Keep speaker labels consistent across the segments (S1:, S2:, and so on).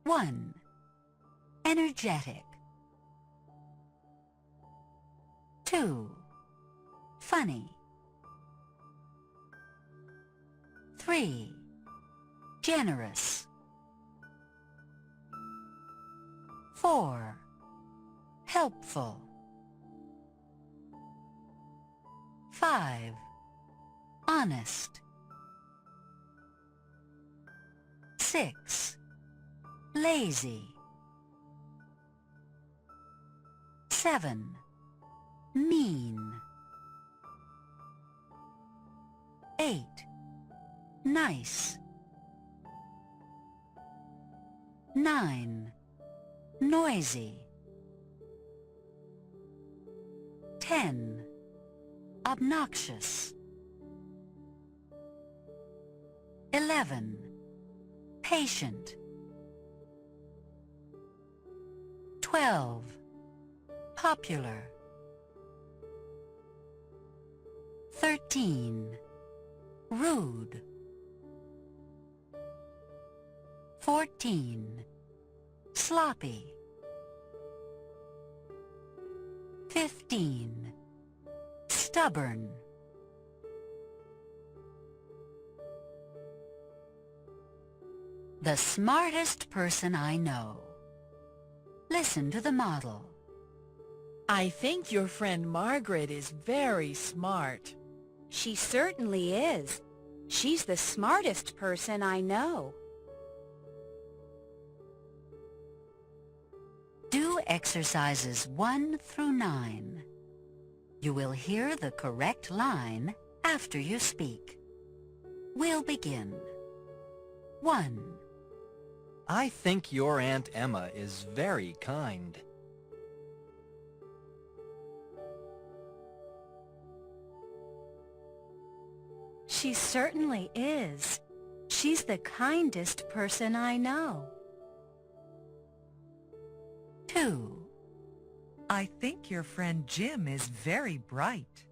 S1: 1. Energetic. 2. Funny. 3. Generous. 4. Helpful. 5. Honest. 6. Lazy. 7. Mean. 8. Nice. 9. Noisy. 10. Obnoxious. 11. Patient. 12. Popular. 13. Rude. 14. Sloppy. 15. Stubborn. 'The smartest person I know.' Listen to the model.
S2: I think your friend Margaret is very smart.
S3: She certainly is. She's the smartest person I know.
S1: Do exercises 1 through 9. You will hear the correct line after you speak. We'll begin. 1.
S4: I think your Aunt Emma is very kind.
S3: She certainly is. She's the kindest person I know.
S1: 2.
S5: I think your friend Jim is very bright.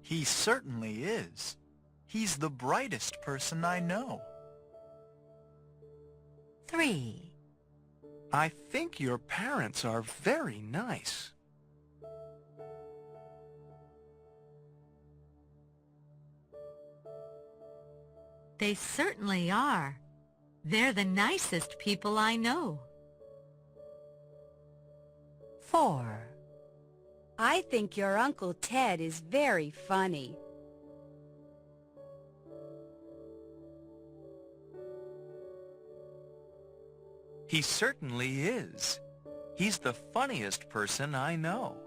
S6: He certainly is. He's the brightest person I know.
S1: 3.
S6: I think your parents are very nice.
S7: They certainly are. They're the nicest people I know.
S1: 4.
S3: I think your Uncle Ted is very funny.
S6: He certainly is. He's the funniest person I know.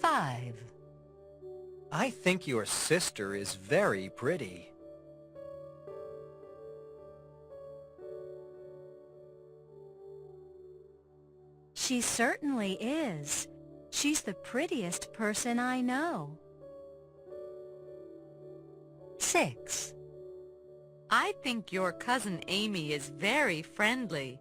S1: 5.
S4: I think your sister is very pretty.
S3: She certainly is. She's the prettiest person I know.
S1: 6.
S7: I think your cousin Amy is very friendly.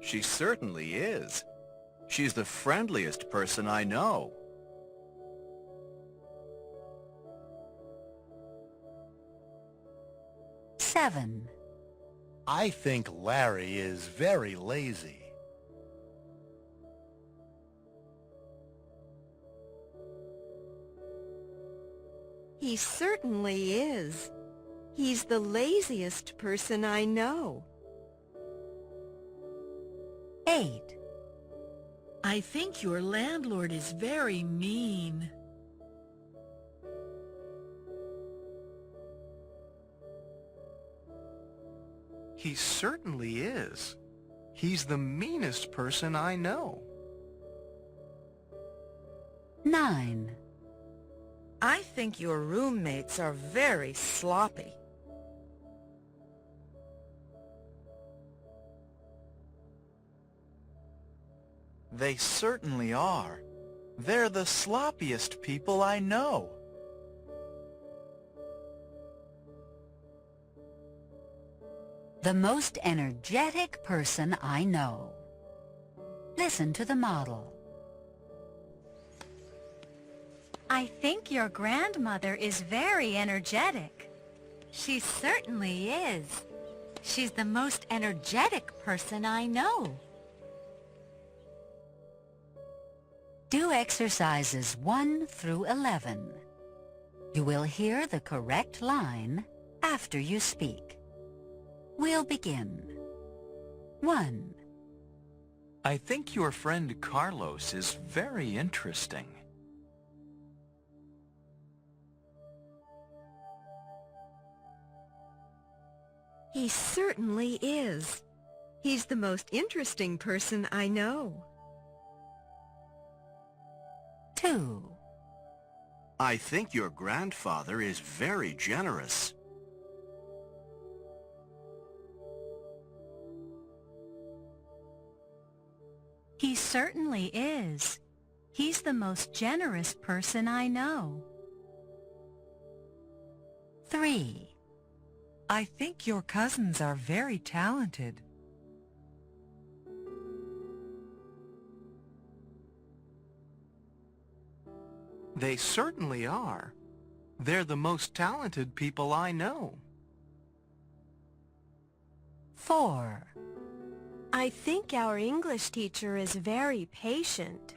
S6: She certainly is. She's the friendliest person I know.
S1: 7.
S8: I think Larry is very lazy.
S9: He certainly is. He's the laziest person I know.
S1: 8.
S2: I think your landlord is very mean.
S6: He certainly is. He's the meanest person I know.
S1: 9.
S2: I think your roommates are very sloppy.
S6: They certainly are. They're the sloppiest people I know.
S1: The most energetic person I know. Listen to the model.
S3: I think your grandmother is very energetic.
S7: She certainly is. She's the most energetic person I know.
S1: Do exercises 1 through 11. You will hear the correct line after you speak. We'll begin. 1.
S6: I think your friend Carlos is very interesting.
S9: He certainly is. He's the most interesting person I know.
S1: 2.
S8: I think your grandfather is very generous.
S3: He certainly is. He's the most generous person I know.
S1: 3.
S5: I think your cousins are very talented.
S6: They certainly are. They're the most talented people I know.
S1: 4.
S3: I think our English teacher is very patient.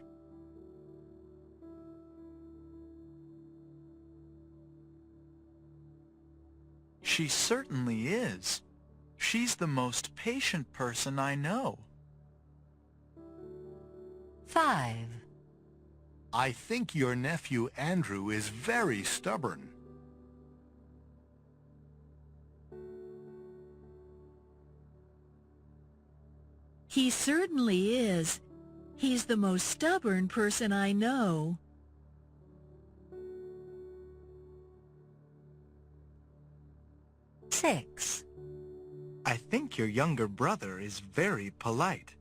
S6: She certainly is. She's the most patient person I know.
S1: 5.
S8: I think your nephew Andrew is very stubborn.
S2: He certainly is. He's the most stubborn person I know.
S1: 6.
S6: I think your younger brother is very polite.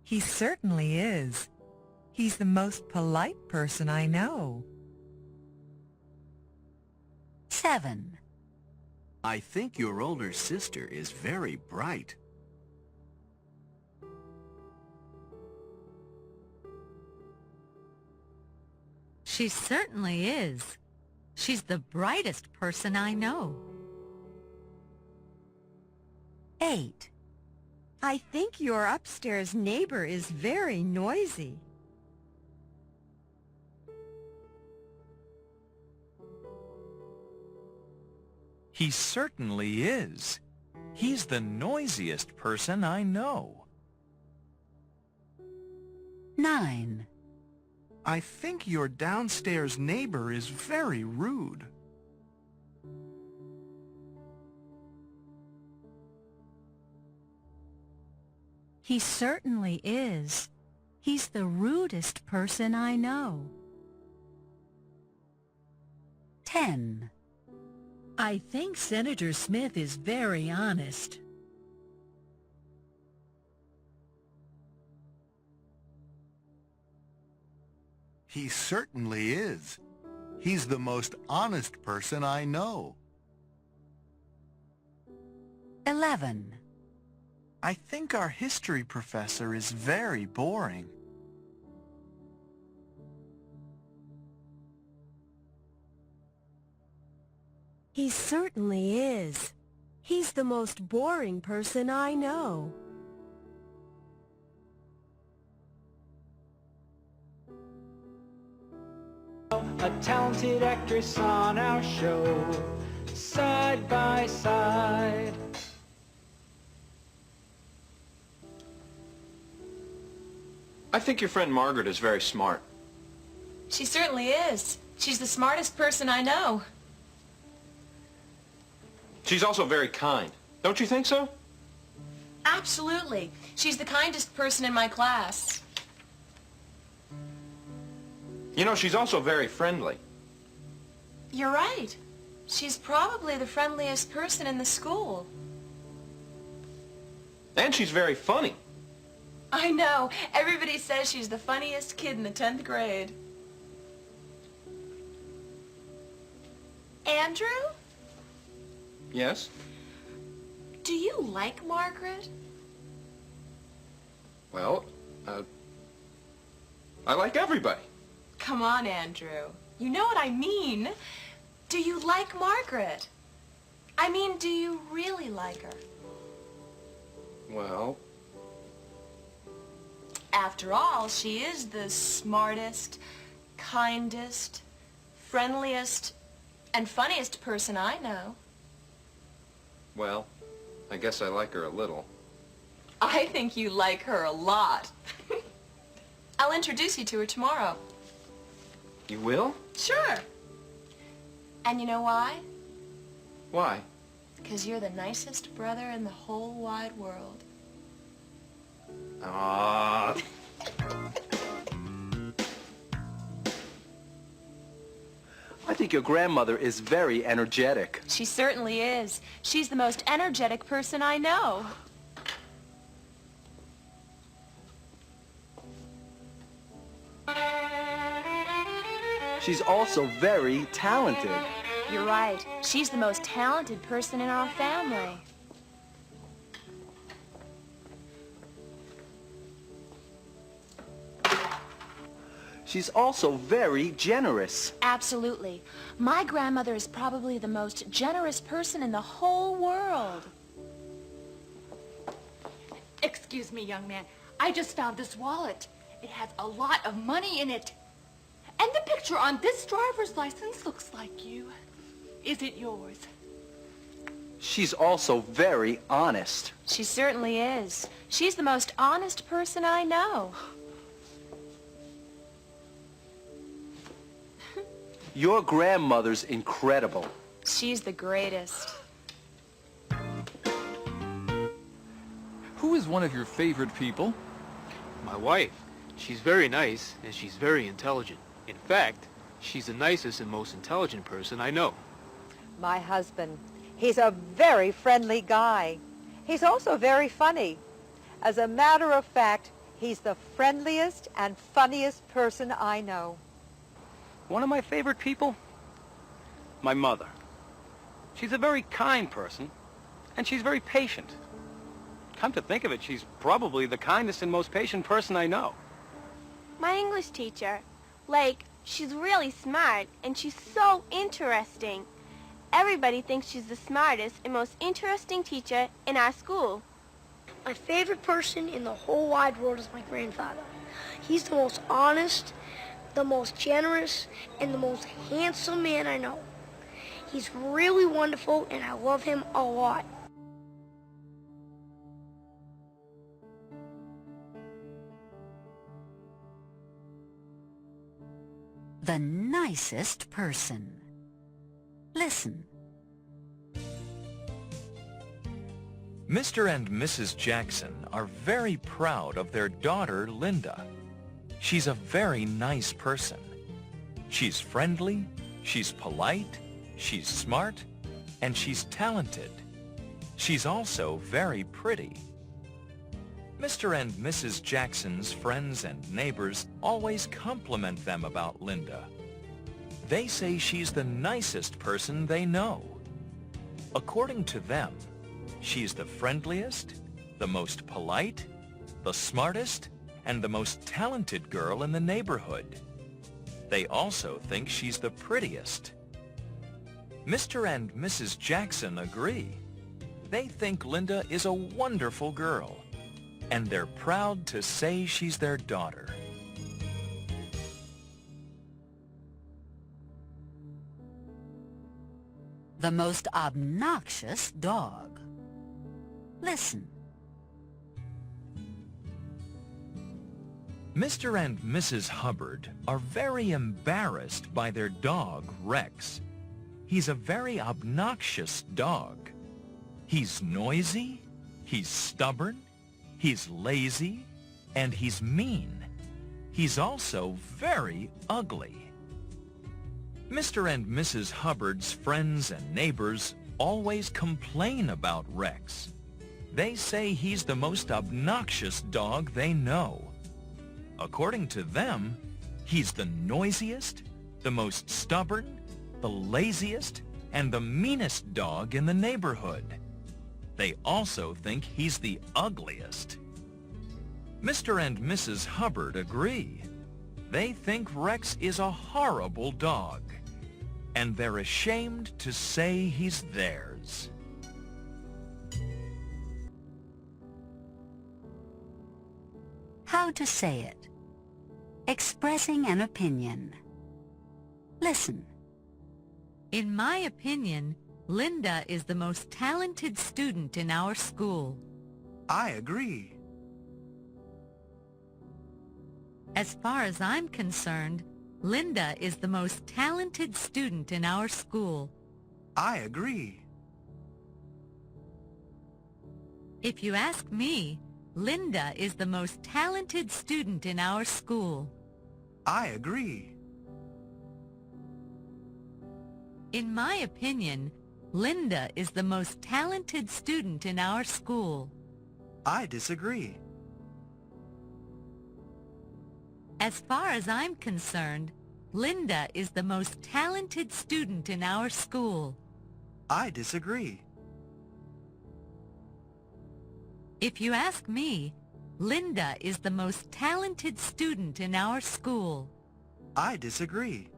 S5: He certainly is. He's the most polite person I know.
S1: 7.
S8: I think your older sister is very bright.
S7: She certainly is. She's the brightest person I know.
S1: 8.
S9: I think your upstairs neighbor is very noisy.
S6: He certainly is. He's the noisiest person I know.
S1: 9.
S6: I think your downstairs neighbor is very rude.
S3: He certainly is. He's the rudest person I know.
S1: 10.
S2: I think Senator Smith is very honest.
S8: He certainly is. He's the most honest person I know.
S1: 11.
S6: I think our history professor is very boring.
S3: He certainly is. He's the most boring person I know.
S10: 'A talented actress on our show, side by side.
S11: I think your friend Margaret is very smart.
S12: She certainly is. She's the smartest person I know.
S11: She's also very kind. Don't you think so?
S12: Absolutely. She's the kindest person in my class.
S11: You know, she's also very friendly.
S12: You're right. She's probably the friendliest person in the school.
S11: And she's very funny.
S12: I know. Everybody says she's the funniest kid in the 10th grade. Andrew?
S11: Yes?
S12: Do you like Margaret?
S11: Well, I like everybody.
S12: Come on, Andrew. You know what I mean. Do you like Margaret? I mean, do you really like her?
S11: Well...
S12: After all, she is the smartest, kindest, friendliest, and funniest person I know.
S11: Well, I guess I like her a little.
S12: I think you like her a lot. I'll introduce you to her tomorrow.
S11: You will?
S12: Sure. And you know why?
S11: Why?
S12: Because you're the nicest brother in the whole wide world.
S11: Ah.
S13: I think your grandmother is very energetic.
S12: She certainly is. She's the most energetic person I know.
S13: She's also very talented.
S12: You're right. She's the most talented person in our family.
S13: She's also very generous.
S12: Absolutely. My grandmother is probably the most generous person in the whole world.
S14: Excuse me, young man. I just found this wallet. It has a lot of money in it. And the picture on this driver's license looks like you. Is it yours?
S13: She's also very honest.
S12: She certainly is. She's the most honest person I know.
S13: Your grandmother's incredible.
S12: She's the greatest.
S15: Who is one of your favorite people?
S16: My wife. She's very nice, and she's very intelligent. In fact, she's the nicest and most intelligent person I know.
S17: My husband. He's a very friendly guy. He's also very funny. As a matter of fact, he's the friendliest and funniest person I know.
S18: One of my favorite people? My mother. She's a very kind person, and she's very patient. Come to think of it, she's probably the kindest and most patient person I know.
S19: My English teacher. Like, she's really smart, and she's so interesting. Everybody thinks she's the smartest and most interesting teacher in our school.
S20: My favorite person in the whole wide world is my grandfather. He's the most honest, the most generous, and the most handsome man I know. He's really wonderful, and I love him a lot.
S1: The nicest person. Listen.
S21: Mr. and Mrs. Jackson are very proud of their daughter, Linda. She's a very nice person. She's friendly, she's polite, she's smart, and she's talented. She's also very pretty. Mr. and Mrs. Jackson's friends and neighbors always compliment them about Linda. They say she's the nicest person they know. According to them, she's the friendliest, the most polite, the smartest, and the most talented girl in the neighborhood. They also think she's the prettiest. Mr. and Mrs. Jackson agree. They think Linda is a wonderful girl, and they're proud to say she's their daughter.
S1: The most obnoxious dog. Listen.
S21: Mr. and Mrs. Hubbard are very embarrassed by their dog, Rex. He's a very obnoxious dog. He's noisy, he's stubborn, he's lazy, and he's mean. He's also very ugly. Mr. and Mrs. Hubbard's friends and neighbors always complain about Rex. They say he's the most obnoxious dog they know. According to them, he's the noisiest, the most stubborn, the laziest, and the meanest dog in the neighborhood. They also think he's the ugliest. Mr. and Mrs. Hubbard agree. They think Rex is a horrible dog, and they're ashamed to say he's theirs.
S1: How to say it. Expressing an opinion. Listen.
S7: In my opinion, Linda is the most talented student in our school.
S6: I agree.
S7: As far as I'm concerned, Linda is the most talented student in our school.
S6: I agree.
S7: If you ask me, Linda is the most talented student in our school.
S6: I agree.
S7: In my opinion, Linda is the most talented student in our school.
S6: I disagree.
S7: As far as I'm concerned, Linda is the most talented student in our school.
S6: I disagree.
S7: If you ask me, Linda is the most talented student in our school.
S6: I disagree.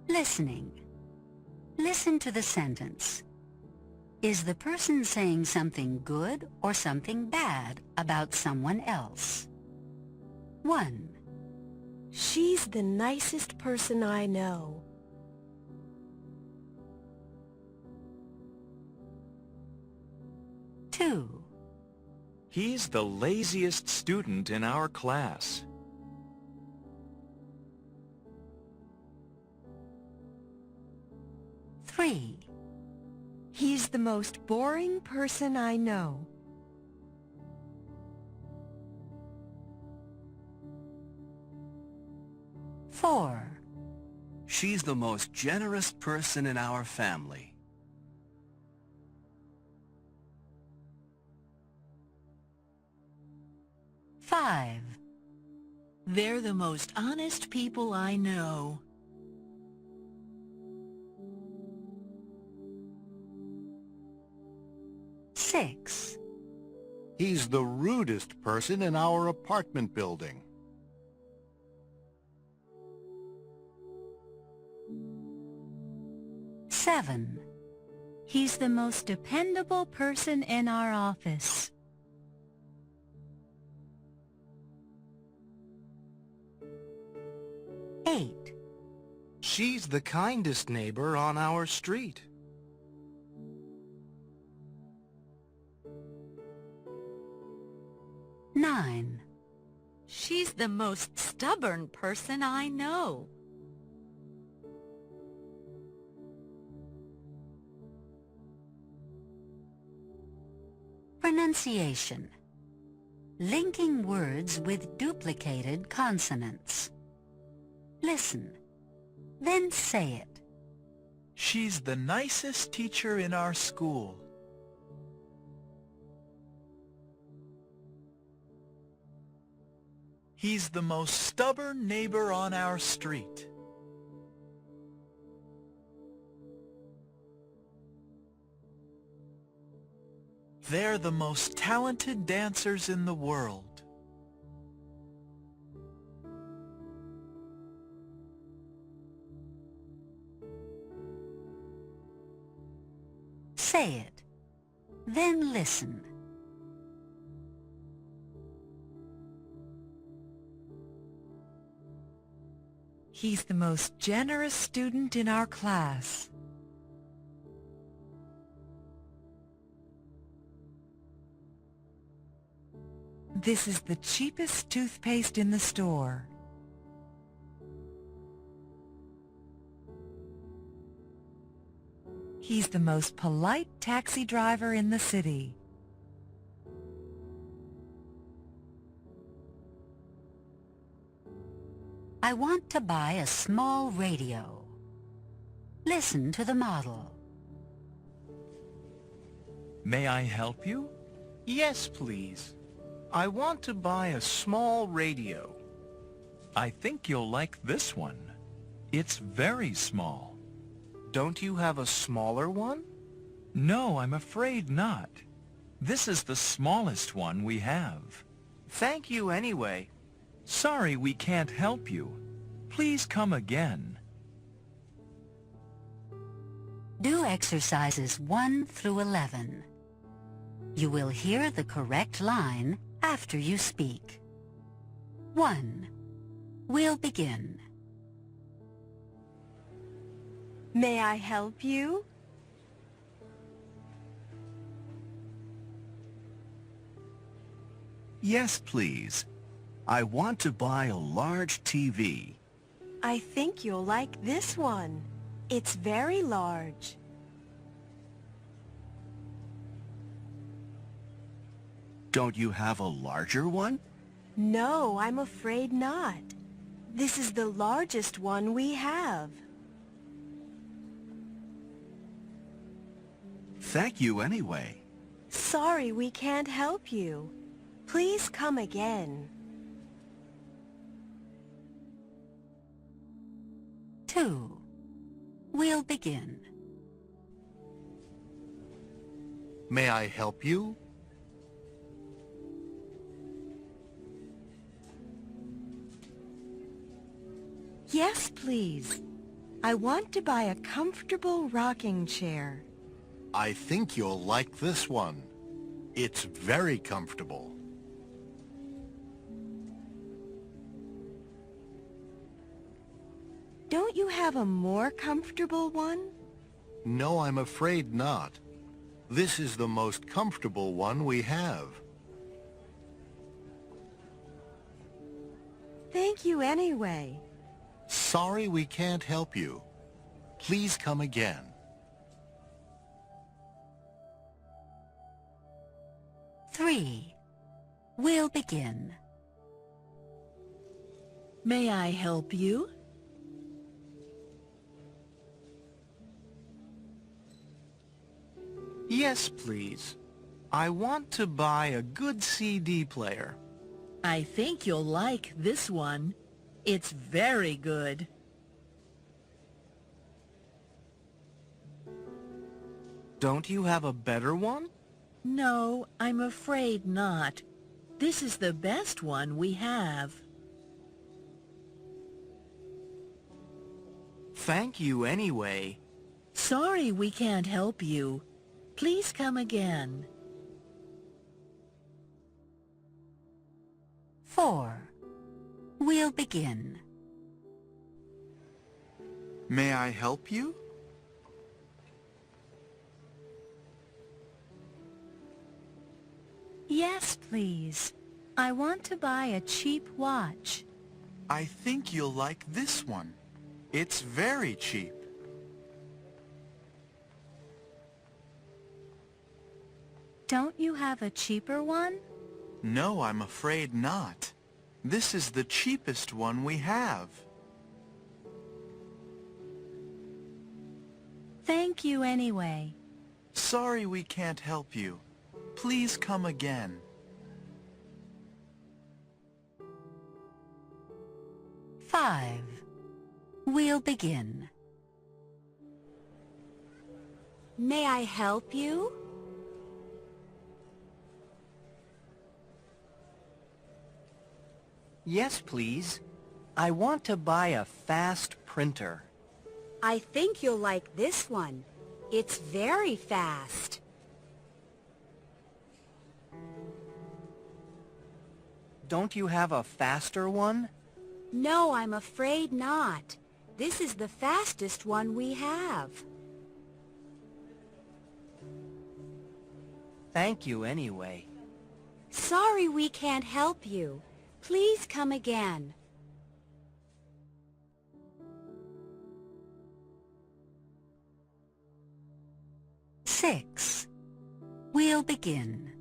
S1: Listening. Listen to the sentence. Is the person saying something good or something bad about someone else? 1.
S3: She's the nicest person I know.
S1: 2.
S21: He's the laziest student in our class.
S1: 3.
S9: He's the most boring person I know.
S1: 4.
S4: She's the most generous person in our family.
S1: 5.
S2: They're the most honest people I know.
S1: 6.
S8: He's the rudest person in our apartment building.
S1: 7.
S3: He's the most dependable person in our office.
S1: 8.
S6: She's the kindest neighbor on our street.
S1: 9.
S7: She's the most stubborn person I know.
S1: 10. Pronunciation. Linking words with duplicated consonants. Listen, then say it.
S6: She's the nicest teacher in our school. He's the most stubborn neighbor on our street. They're the most talented dancers in the world.
S1: Say it, then listen.
S5: He's the most generous student in our class. This is the cheapest toothpaste in the store. He's the most polite taxi driver in the city.
S1: I want to buy a small radio. Listen to the model.
S21: May I help you?
S6: Yes, please. I want to buy a small radio.
S21: I think you'll like this one. It's very small.
S6: Don't you have a smaller one?
S21: No, I'm afraid not. This is the smallest one we have.
S6: Thank you anyway.
S21: Sorry we can't help you. Please come again.
S1: Do exercises 1 through 11. You will hear the correct line after you speak. 1. We'll begin.
S3: May I help you?
S4: Yes, please. I want to buy a large TV.
S3: I think you'll like this one. It's very large.
S4: Don't you have a larger one?
S3: No, I'm afraid not. This is the largest one we have.
S4: Thank you anyway.
S3: Sorry we can't help you. Please come again.
S1: 2. We'll begin.
S8: May I help you?
S3: Yes, please. I want to buy a comfortable rocking chair.
S8: I think you'll like this one. It's very comfortable.
S3: Don't you have a more comfortable one?
S8: No, I'm afraid not. This is the most comfortable one we have.
S3: Thank you anyway.
S8: Sorry we can't help you. Please come again.
S1: 3. We'll begin.
S2: May I help you?
S6: Yes, please. I want to buy a good CD player.
S2: I think you'll like this one. It's very good.
S6: Don't you have a better one?
S2: No, I'm afraid not. This is the best one we have.
S6: Thank you anyway.
S2: Sorry we can't help you. Please come again.
S1: 4. We'll begin.
S6: May I help you?
S3: Yes, please. I want to buy a cheap watch.
S6: I think you'll like this one. It's very cheap.
S3: Don't you have a cheaper one?
S6: No, I'm afraid not. This is the cheapest one we have.
S3: Thank you anyway.
S6: Sorry we can't help you. Please come again.
S1: 5. We'll begin.
S3: May I help you?
S6: Yes, please. I want to buy a fast printer.
S3: I think you'll like this one. It's very fast.
S6: Don't you have a faster one?
S3: No, I'm afraid not. This is the fastest one we have.
S6: Thank you anyway.
S3: Sorry we can't help you. Please come again.
S1: 6. We'll begin.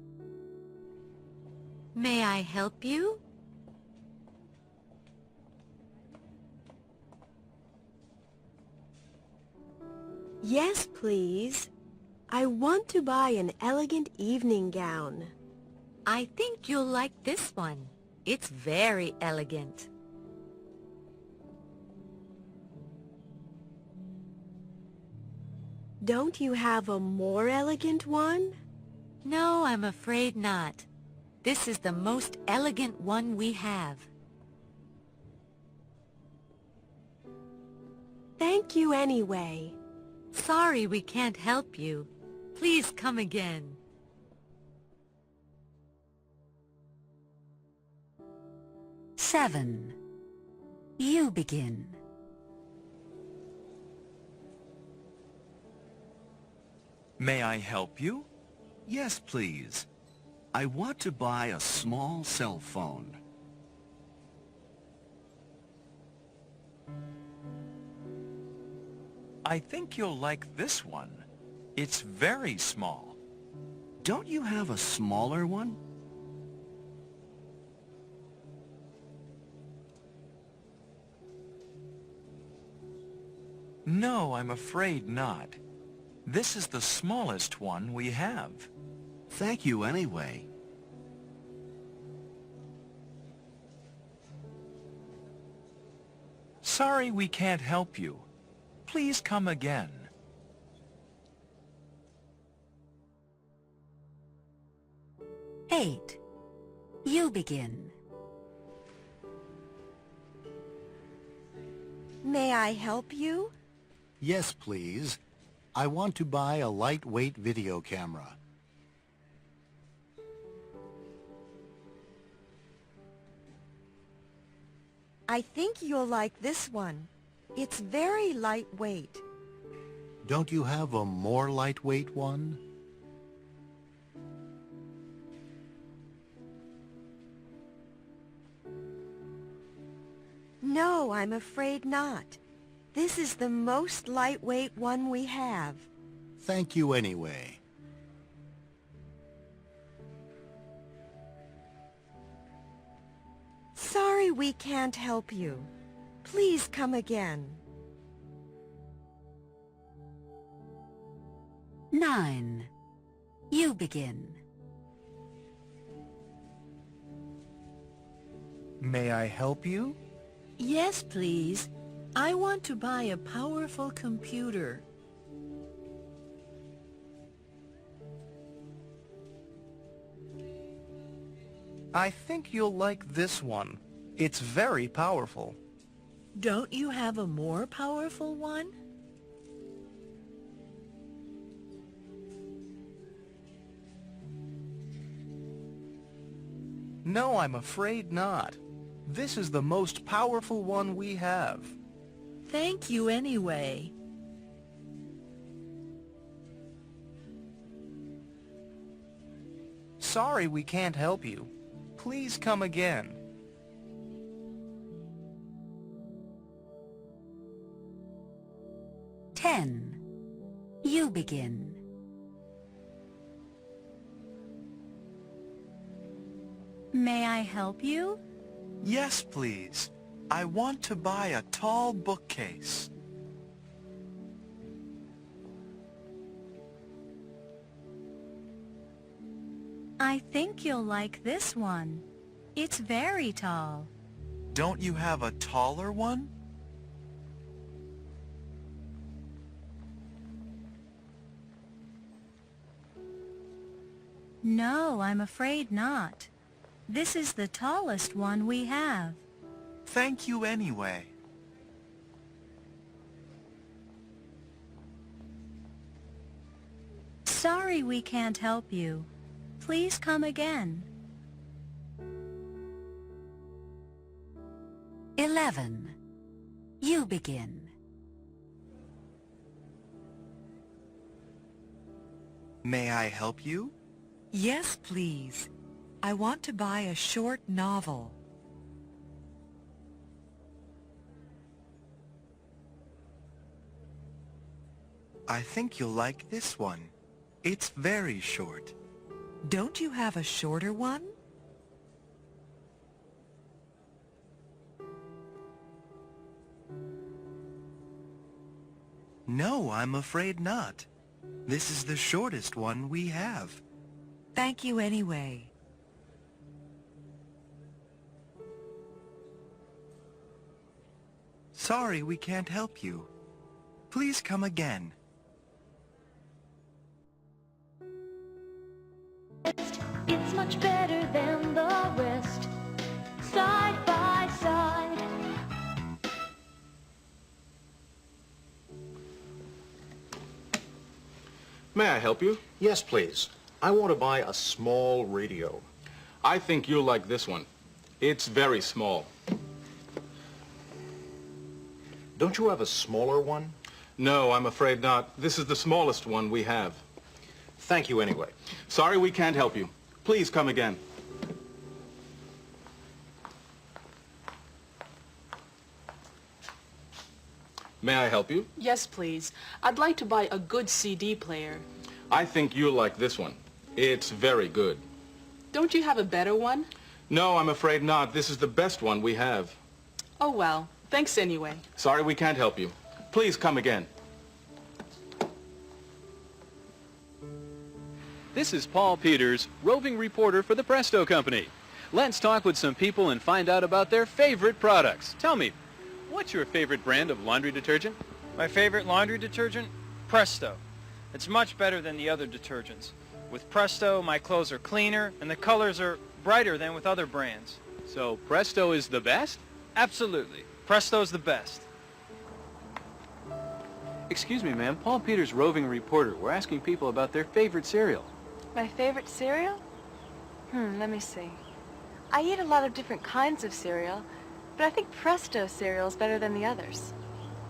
S7: May I help you?
S3: Yes, please. I want to buy an elegant evening gown.
S7: I think you'll like this one. It's very elegant.
S3: Don't you have a more elegant one?
S7: No, I'm afraid not. This is the most elegant one we have.
S3: Thank you anyway.
S7: Sorry we can't help you. Please come again.
S1: Seven. You begin.
S21: May I help you?
S4: Yes, please. I want to buy a small cell phone.
S21: I think you'll like this one. It's very small.
S4: Don't you have a smaller one?
S21: No, I'm afraid not. This is the smallest one we have.
S4: Thank you anyway.
S21: Sorry we can't help you. Please come again.
S1: Eight. You begin.
S9: May I help you?
S8: Yes, please. I want to buy a lightweight video camera.
S9: I think you'll like this one. It's very lightweight.
S8: Don't you have a more lightweight one?
S9: No, I'm afraid not. This is the most lightweight one we have.
S8: Thank you anyway.
S9: Sorry we can't help you. Please come again.
S1: 9. You begin.
S6: May I help you?
S2: Yes, please. I want to buy a powerful computer.
S6: I think you'll like this one. It's very powerful.
S2: Don't you have a more powerful one?
S6: No, I'm afraid not. This is the most powerful one we have.
S2: Thank you anyway.
S6: Sorry we can't help you. Please come again.
S1: 10. You begin.
S10: May I help you?
S6: Yes, please. I want to buy a tall bookcase.
S10: I think you'll like this one. It's very tall.
S6: Don't you have a taller one?
S10: No, I'm afraid not. This is the tallest one we have.
S6: Thank you anyway.
S10: Sorry we can't help you. Please come again.
S1: 11. You begin.
S6: May I help you?
S5: Yes, please. I want to buy a short novel.
S6: I think you'll like this one. It's very short.
S5: Don't you have a shorter one?
S6: No, I'm afraid not. This is the shortest one we have.
S5: Thank you anyway.
S6: Sorry we can't help you. Please come again.
S11: much better than the rest. Side by side.
S22: May I help you? Yes, please. I want to buy a small radio. I think you'll like this one. It's very small. Don't you have a smaller one? No, I'm afraid not. This is the smallest one we have. Thank you anyway. Sorry we can't help you. Please come again. May I help you?
S23: Yes, please. I'd like to buy a good CD player.
S22: I think you'll like this one. It's very good.
S23: Don't you have a better one?
S22: No, I'm afraid not. This is the best one we have.
S23: Oh, well. Thanks anyway.
S22: Sorry we can't help you. Please come again.
S24: This is Paul Peters, roving reporter for the Presto Company. Let's talk with some people and find out about their favorite products. Tell me, what's your favorite brand of laundry detergent?
S25: My favorite laundry detergent? Presto. It's much better than the other detergents. With Presto, my clothes are cleaner and the colors are brighter than with other brands.
S24: So Presto is the best?
S25: Absolutely. Presto's the best.
S24: Excuse me, ma'am. Paul Peters, roving reporter. We're asking people about their favorite cereal.
S26: My favorite cereal? Let me see. I eat a lot of different kinds of cereal, but I think Presto cereal is better than the others.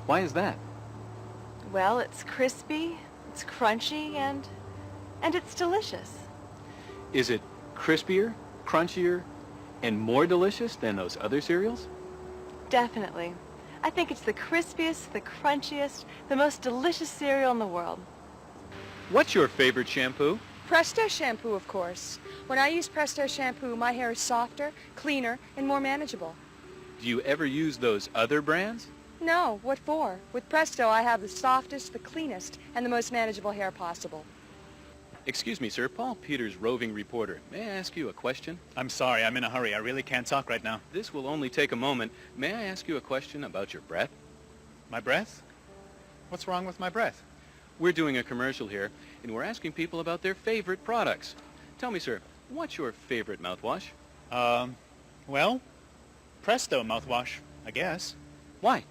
S24: Why is that?
S26: Well, it's crispy, it's crunchy, and it's delicious.
S24: Is it crispier, crunchier, and more delicious than those other cereals?
S26: Definitely. I think it's the crispiest, the crunchiest, the most delicious cereal in the world.
S24: What's your favorite shampoo?
S27: Presto shampoo, of course. When I use Presto shampoo, my hair is softer, cleaner, and more manageable.
S24: Do you ever use those other brands?
S27: No, what for? With Presto, I have the softest, the cleanest, and the most manageable hair possible.
S24: Excuse me, sir. Paul Peters, roving reporter. May I ask you a question?
S28: I'm sorry, I'm in a hurry. I really can't talk right now.
S24: This will only take a moment. May I ask you a question about your breath?
S28: My breath? What's wrong with my breath?
S24: We're doing a commercial here, and we're asking people about their favorite products. Tell me, sir, what's your favorite mouthwash?
S28: Well, Presto mouthwash, I guess.
S24: Why?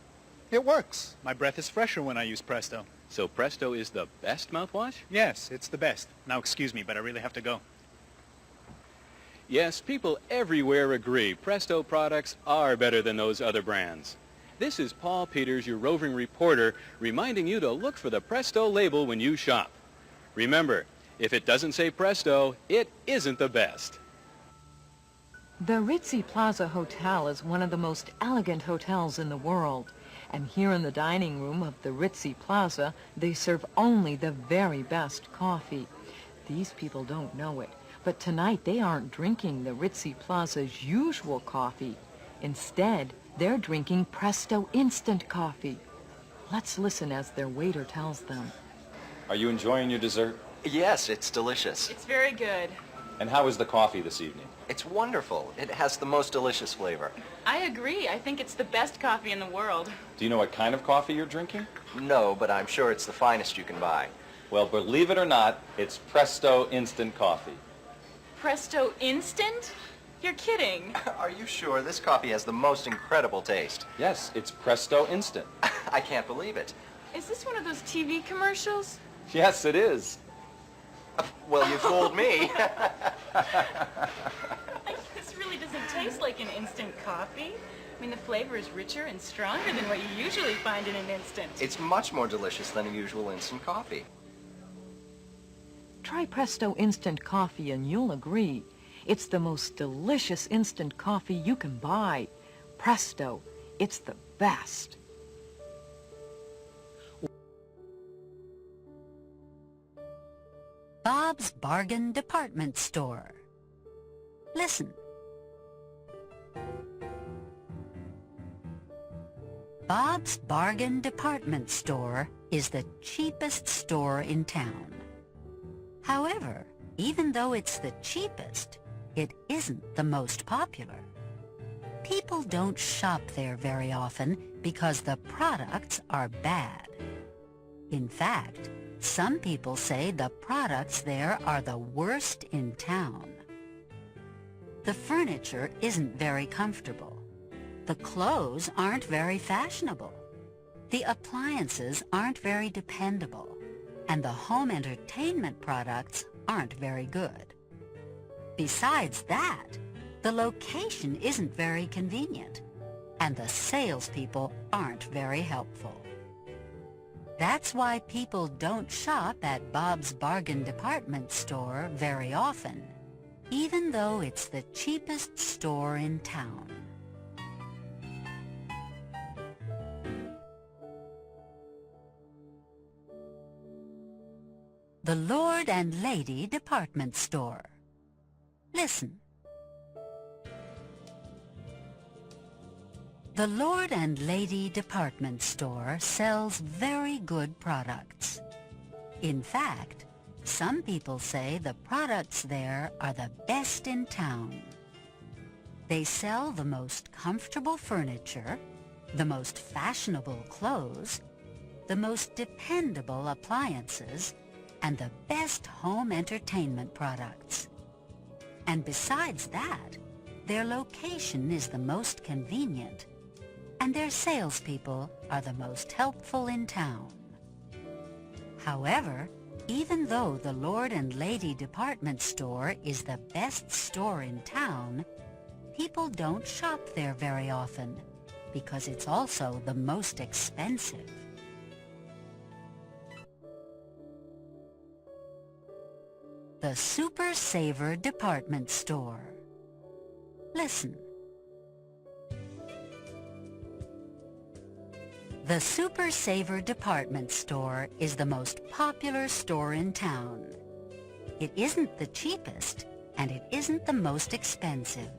S28: It works. My breath is fresher when I use Presto.
S24: So Presto is the best mouthwash?
S28: Yes, it's the best. Now excuse me, but I really have to go.
S24: Yes, people everywhere agree Presto products are better than those other brands. This is Paul Peters, your roving reporter, reminding you to look for the Presto label when you shop. Remember, if it doesn't say Presto, it isn't the best.
S17: The Ritzy Plaza Hotel is one of the most elegant hotels in the world. And here in the dining room of the Ritzy Plaza, they serve only the very best coffee. These people don't know it, but tonight they aren't drinking the Ritzy Plaza's usual coffee. Instead, they're drinking Presto instant coffee. Let's listen as their waiter tells them.
S29: Are you enjoying your dessert?
S6: Yes, it's delicious.
S23: It's very good.
S29: And how is the coffee this evening?
S6: It's wonderful. It has the most delicious flavor.
S23: I agree. I think it's the best coffee in the world.
S29: Do you know what kind of coffee you're drinking?
S6: No, but I'm sure it's the finest you can buy.
S29: Well, believe it or not, it's Presto instant coffee.
S23: Presto instant? You're kidding.
S6: Are you sure? This coffee has the most incredible taste.
S29: Yes, it's Presto instant.
S6: I can't believe it.
S23: Is this one of those TV commercials?
S29: Yes, it is.
S6: Well, you fooled me.
S23: This really doesn't taste like an instant coffee. I mean, the flavor is richer and stronger than what you usually find in an instant.
S6: It's much more delicious than a usual instant coffee.
S17: Try Presto instant coffee and you'll agree. It's the most delicious instant coffee you can buy. Presto, it's the best.
S1: Bob's Bargain Department Store. Listen. Bob's Bargain Department Store is the cheapest store in town. However, even though it's the cheapest, it isn't the most popular. People don't shop there very often because the products are bad. In fact, some people say the products there are the worst in town. The furniture isn't very comfortable. The clothes aren't very fashionable. The appliances aren't very dependable. And the home entertainment products aren't very good. Besides that, the location isn't very convenient, and the salespeople aren't very helpful. That's why people don't shop at Bob's Bargain Department Store very often, even though it's the cheapest store in town. The Lord and Lady Department Store. Listen. The Lord and Lady Department Store sells very good products. In fact, some people say the products there are the best in town. They sell the most comfortable furniture, the most fashionable clothes, the most dependable appliances, and the best home entertainment products. And besides that, their location is the most convenient, and their salespeople are the most helpful in town. However, even though the Lord and Lady Department Store is the best store in town, people don't shop there very often because it's also the most expensive. The Super Saver Department Store. Listen. The Super Saver Department Store is the most popular store in town. It isn't the cheapest, and it isn't the most expensive.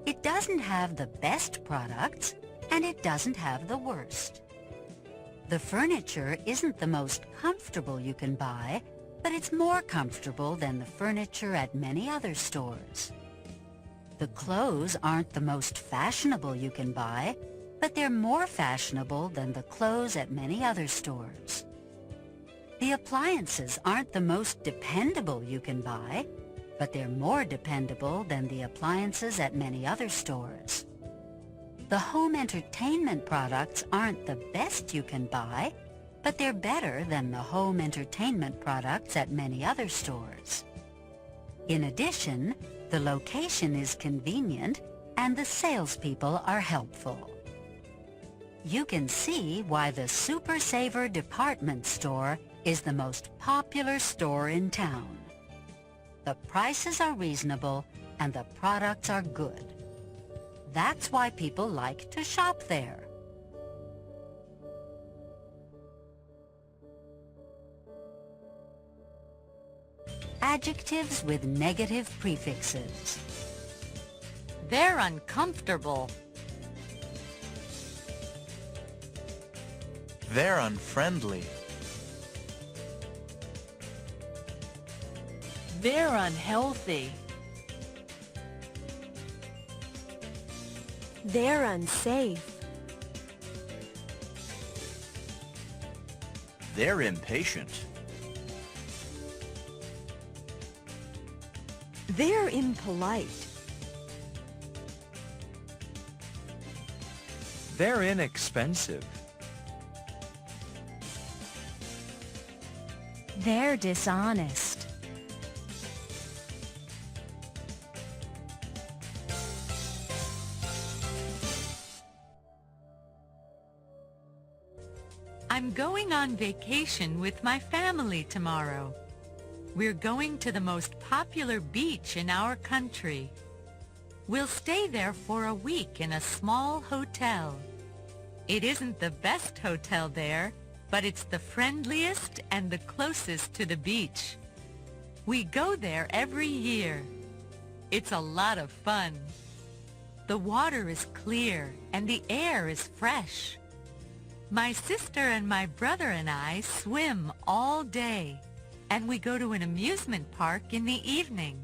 S1: It doesn't have the best products, and it doesn't have the worst. The furniture isn't the most comfortable you can buy, but it's more comfortable than the furniture at many other stores. The clothes aren't the most fashionable you can buy, but they're more fashionable than the clothes at many other stores. The appliances aren't the most dependable you can buy, but they're more dependable than the appliances at many other stores. The home entertainment products aren't the best you can buy, but they're better than the home entertainment products at many other stores. In addition, the location is convenient and the salespeople are helpful. You can see why the Super Saver Department Store is the most popular store in town. The prices are reasonable and the products are good. That's why people like to shop there. Adjectives with negative prefixes.
S7: They're uncomfortable.
S6: They're unfriendly.
S2: They're unhealthy.
S9: They're unsafe.
S4: They're impatient.
S9: They're impolite.
S21: They're inexpensive.
S10: They're dishonest.
S7: I'm going on vacation with my family tomorrow. We're going to the most popular beach in our country. We'll stay there for a week in a small hotel. It isn't the best hotel there, but it's the friendliest and the closest to the beach. We go there every year. It's a lot of fun. The water is clear and the air is fresh. My sister and my brother and I swim all day, and we go to an amusement park in the evening.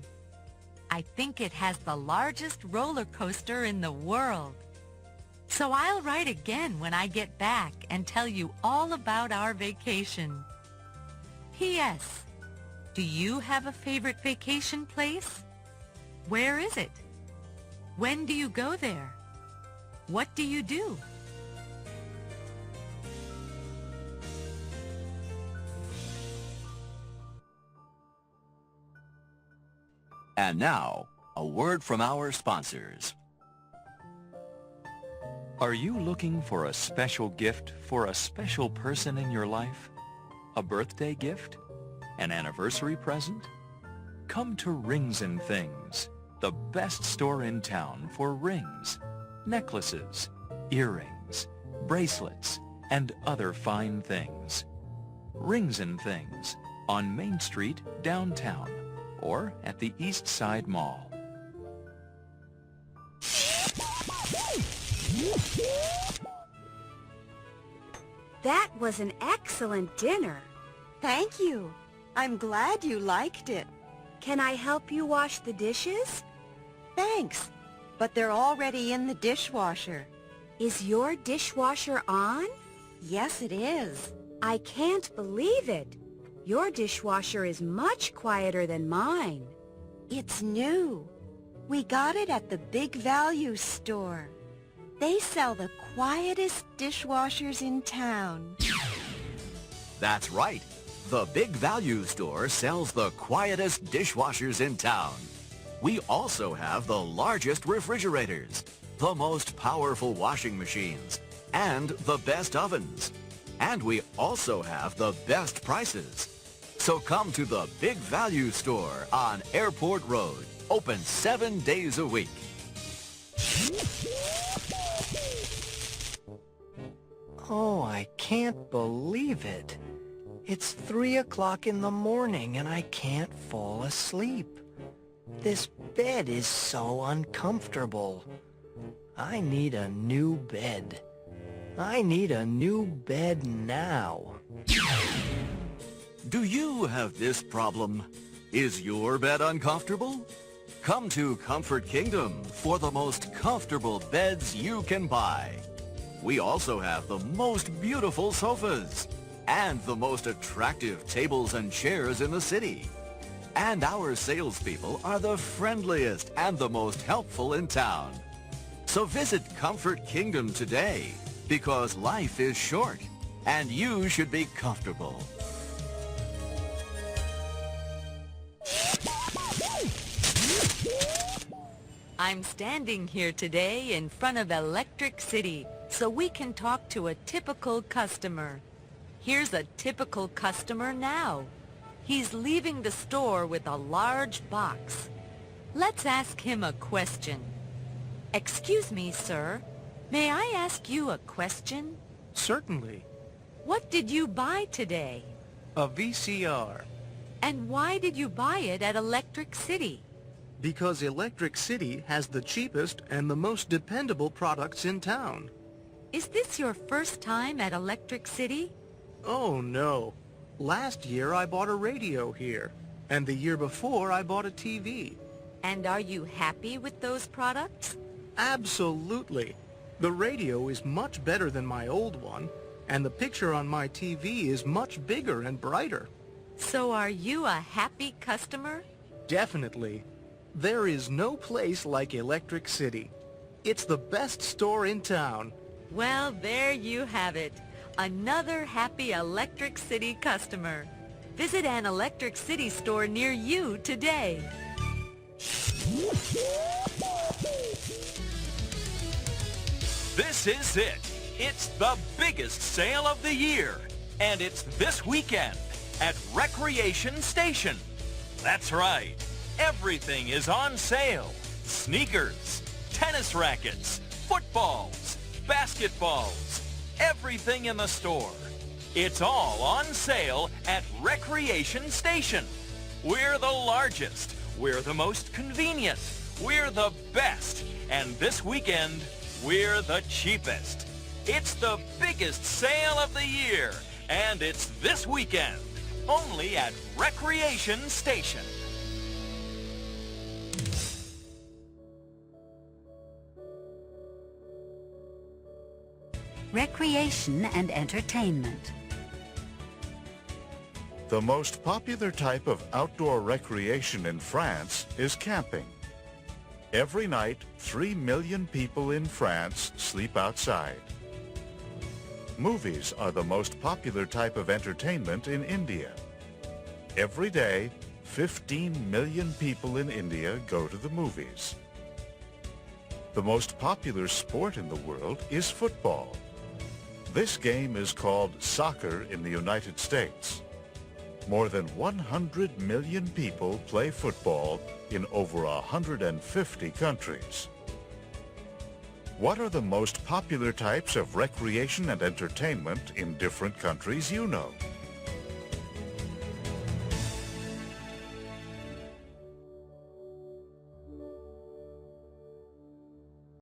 S7: I think it has the largest roller coaster in the world. So I'll write again when I get back and tell you all about our vacation. P.S. Do you have a favorite vacation place? Where is it? When do you go there? What do you do?
S4: And now, a word from our sponsors.
S21: Are you looking for a special gift for a special person in your life? A birthday gift? An anniversary present? Come to Rings and Things, the best store in town for rings, necklaces, earrings, bracelets, and other fine things. Rings and Things on Main Street, downtown, or at the East Side Mall.
S3: That was an excellent dinner.
S9: Thank you. I'm glad you liked it.
S3: Can I help you wash the dishes?
S9: Thanks, but they're already in the dishwasher.
S3: Is your dishwasher on?
S9: Yes, it is.
S3: I can't believe it. Your dishwasher is much quieter than mine.
S9: It's new. We got it at the Big Value store. They sell the quietest dishwashers in town.
S4: That's right. The Big Value store sells the quietest dishwashers in town. We also have the largest refrigerators, the most powerful washing machines, and the best ovens. And we also have the best prices. So come to the Big Value store on Airport Road, open 7 days a week.
S12: Oh, I can't believe it. It's 3 o'clock in the morning and I can't fall asleep. This bed is so uncomfortable. I need a new bed. I need a new bed now.
S4: Do you have this problem? Is your bed uncomfortable? Come to Comfort Kingdom for the most comfortable beds you can buy. We also have the most beautiful sofas and the most attractive tables and chairs in the city. And our salespeople are the friendliest and the most helpful in town. So visit Comfort Kingdom today, because life is short and you should be comfortable.
S7: I'm standing here today in front of Electric City so we can talk to a typical customer. Here's a typical customer now. He's leaving the store with a large box. Let's ask him a question. Excuse me, sir. May I ask you a question?
S13: Certainly.
S7: What did you buy today?
S13: A VCR.
S7: And why did you buy it at Electric City?
S13: Because Electric City has the cheapest and the most dependable products in town.
S7: Is this your first time at Electric City?
S13: Oh, no. Last year I bought a radio here, and the year before I bought a TV.
S7: And are you happy with those products?
S13: Absolutely. The radio is much better than my old one, and the picture on my TV is much bigger and brighter.
S7: So are you a happy customer?
S13: Definitely. There is no place like Electric City. It's the best store in town.
S7: Well, there you have it. Another happy Electric City customer. Visit an Electric City store near you today.
S21: This is it. It's the biggest sale of the year. And it's this weekend at Recreation Station. That's right. Everything is on sale. Sneakers, tennis rackets, footballs, basketballs, everything in the store. It's all on sale at Recreation Station. We're the largest. We're the most convenient. We're the best. And this weekend, we're the cheapest. It's the biggest sale of the year. And it's this weekend, only at Recreation Station.
S1: Recreation and entertainment.
S8: The most popular type of outdoor recreation in France is camping.
S5: Every night, 3 million people in France sleep outside. Movies are the most popular type of entertainment in India. Every day, 15 million people in India go to the movies. The most popular sport in the world is football. This game is called soccer in the United States. More than 100 million people play football in over 150 countries. What are the most popular types of recreation and entertainment in different countries you know?